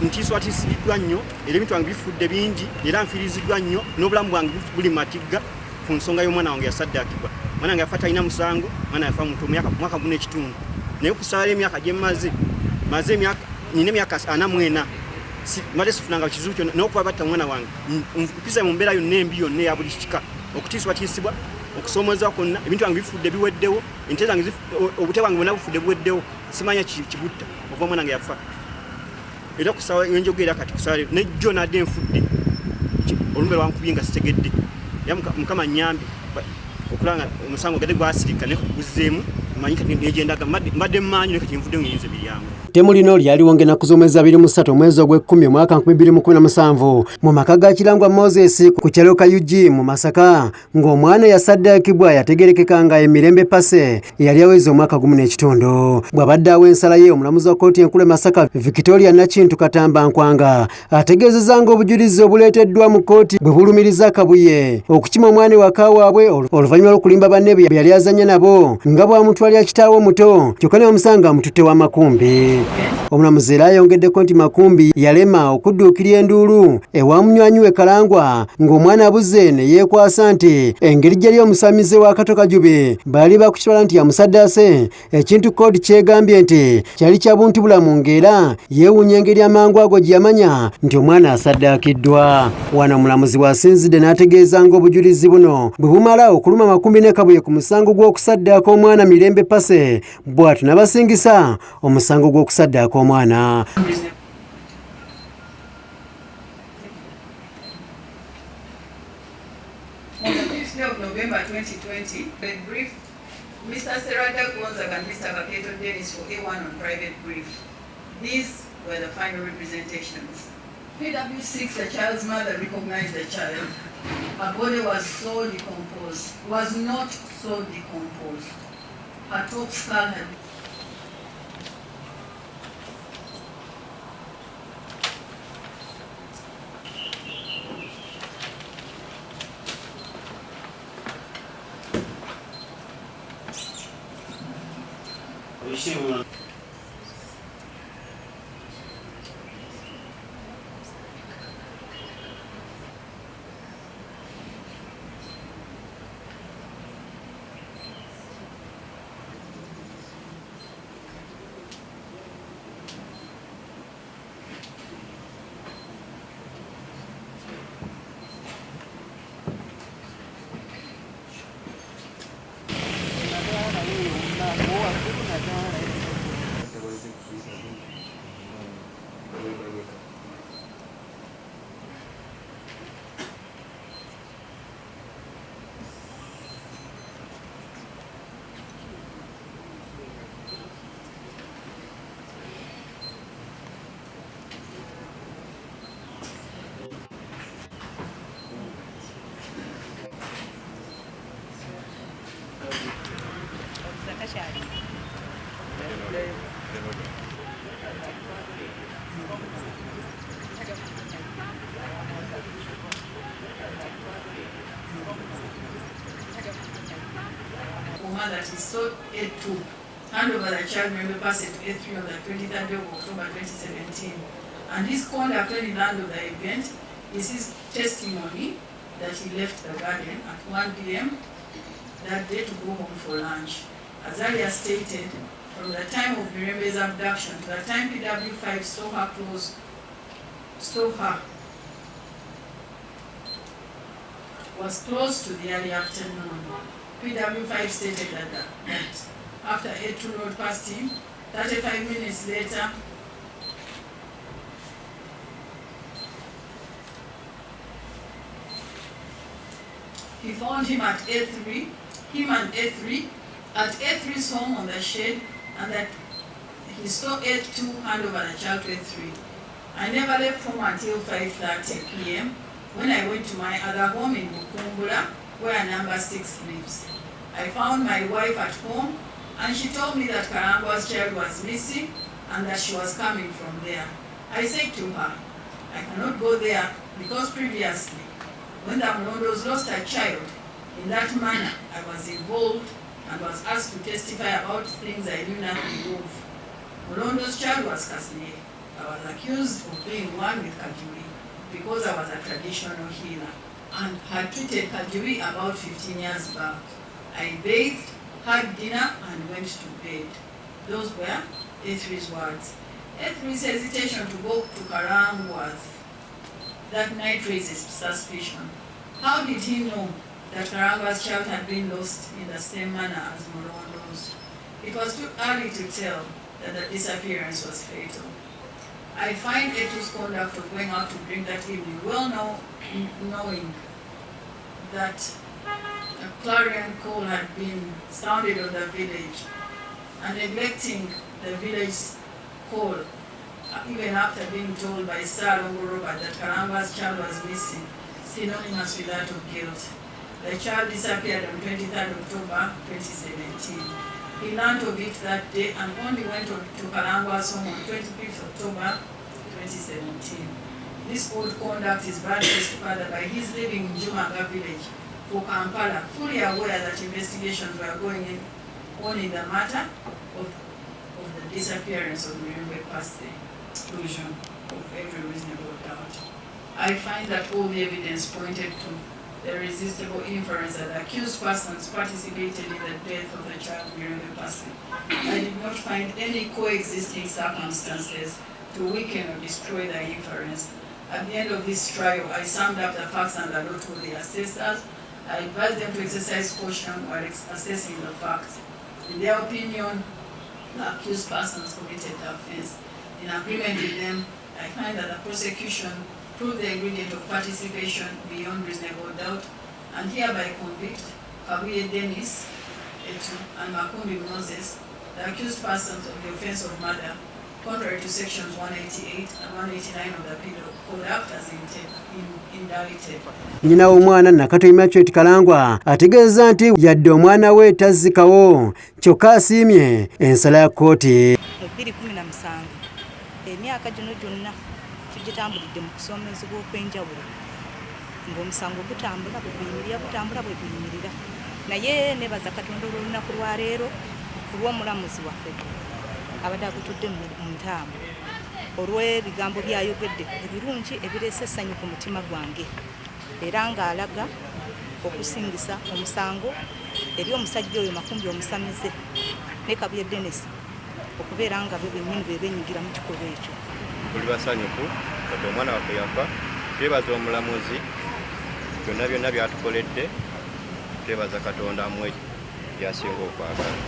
ntiiswatiisiddwa nnyo era ebintu wange bifudde bingi era nfiiriziddwa nnyo n'obulamu bwange buli matigga ku nsonga y'omwana wange yasaddaakibwa. Omwana wange yafa talina musango, omwana yafa muto mwaka guno ekitundu. Naye okusaala emyaka gye nina emyaka 44 mmadde sifunanga kizibu kyonna n'okuba batta omwana wange mpisa mu mbeera yonna embi yonna eya buli kika okutiisibwatiisibwa okusoomooza kwonna ebintu wange bifudde biweddewo ente zange obute bwange bwonna bufudde buweddewo simanya kibutta ova omwana wange yafa. Era kusaba enjogera kati kusaba nejjo nadde enfudde olumbe lwankubye nga sitegedde era mukama nnyambe okulanga omusango gadde gwasirika ne kuguzzeemu manyika negendaga mbadde mmanyi ne kati nvudde ng'eyinza ebiryango. Ttemu lino lyaliwo ng'ennaku z'omwezi 23 omwezi ogw'ekkumi omwaka 2017 mu maka ga Kirangwa Moses ku kyalo Kajubi mu Masaka ng'omwana yasaddaakibwa yategerekeka nga emirembe pase yali aweza omwaka gumu n'ekitundu. Bw'abadde awa ensala ye omulamuzi wa kkooti enkulu e Masaka Victoria Nakintu Katamba Nkwanga ategeezezza ng'obujulizi obuleeteddwa mu kkooti bwe bulumiriza Kabuye okukima omwana ewaka waabwe oluvannyuma lw'okulimba banne be yali azannya nabo nga bw'amutwalira kitaawe omuto kyokka ne bamusanga amututte wa Makumbi. Omulamuzi era ayongeddeko nti Makumbi yalema okudduukirya enduulu ewa munywanyi we Kalangwa ng'omwana abuze ne yeekwasa nti engeri gyali Omusamize wa Kato Kajubi baali bakukitwala nti yamusaddaase ekintu kkooti kyegambye nti kyali kya buntu bulamu ng'era yeewuunya engeri amangu ago gye yamanya nti omwana asaddaakiddwa. Wano omulamuzi bw'asinzidde n'ategeeza ng'obujulizi buno bwe bumala okuluma Makumbi ne Kabuye ku musango gw'okusaddaaka omwana mirembe pase bw'atyo n'abasingisa omusango gw'okusaddaaka omwana. On the 5th of November 2020, the brief Mr. Serada Gonzaga and Mr. Kato Dennis for A1 on private brief. These were the final representations. PW6, the child's mother, recognized the child. Her body was so decomposed, was not so decomposed. Her top skull had that he sought aid to hand over the child member person to A3 on the 23rd of October 2017. And his conduct when he learned of the event is his testimony that he left the garden at 1 p.m. that day to go home for lunch. As earlier stated, from the time of Mirembe's abduction to the time PW5 saw her was close to the early afternoon. PW5 stated that after 8-2 rode past him, 35 minutes later, he found him at A3, him and A3, at A3's home on the shed, and that he saw A2 hand over the child to A3. I never left home until 5:30 p.m. when I went to my other home in Bukumbula, where number 6 lives. I found my wife at home, and she told me that Karangwa's child was missing and that she was coming from there. I said to her, I cannot go there because previously, when the Mlondos lost a child, in that manner, I was involved and was asked to testify about things I knew nothing of. Mlondo's child was Kasne. I was accused of being one with Kajubi because I was a traditional healer and had treated Kajubi about 15 years back. I bathed, had dinner, and went to bed. Those were A3's words. A3's hesitation to go to Karang was that night raises suspicion. How did he know that Karanga's child had been lost in the same manner as Morondo's? It was too early to tell that the disappearance was fatal. I find A2's conduct of going out to drink that evening knowing that a clarion call had been sounded on the village and neglecting the village call even after being told by Sir Robert that Karanga's child was missing, synonymous with that of guilt. The child disappeared on 23rd October 2017. He learned of it that day and only went to Karanga's home on 25th October 2017. This old conduct is buttressed further by his living in Jumaga village for Kampala, fully aware that investigations were going on in the matter of the disappearance of Mirembe past the exclusion of every reasonable doubt. I find that all the evidence pointed to the irresistible inference that the accused persons participated in the death of the child Mirembe Pasi. I did not find any coexisting circumstances to weaken or destroy the inference. At the end of this trial, I summed up the facts and the law to the assessors. I advised them to exercise caution while assessing the facts. In their opinion, the accused persons committed the offense. In agreement with them, I find that the prosecution proved the ingredient of participation beyond reasonable doubt and hereby convict Kabuye Dennis, Etu, and Makumbi Moses, the accused persons of the offense of murder, contrary to sections 188 and 189 of the Penal Code Act as indicted. Nyina w'omwana Nakato Immaculate Kalangwa ategeeza nti yadde omwana we tazzikawo kyokka asiimye ensala ya kkooti. 2017 emyaka gino gyonna tugitambulidde mu kusomezebwa okw'enjawulo ng'omusango gutambula bwe guyimirira naye nebaza Katonda olw'olunaku lwa leero ku lw'omulamuzi waffe abadde agutudde mu ntambo olw'ebigambo byayogedde ebirungi ebireese essanyu ku mutima gwange era ng'alaga okusingisa omusango eri omusajja oyo Makumbi Omusamize ne Kabuye Dennis okubeera nga be bennyini be benyigira mu kikolwa ekyo. Tuli basanyufu kati omwana waffe yafa, twebaza omulamuzi byonna byatukoledde, twebaza Katonda amuwe byasinga okwagala.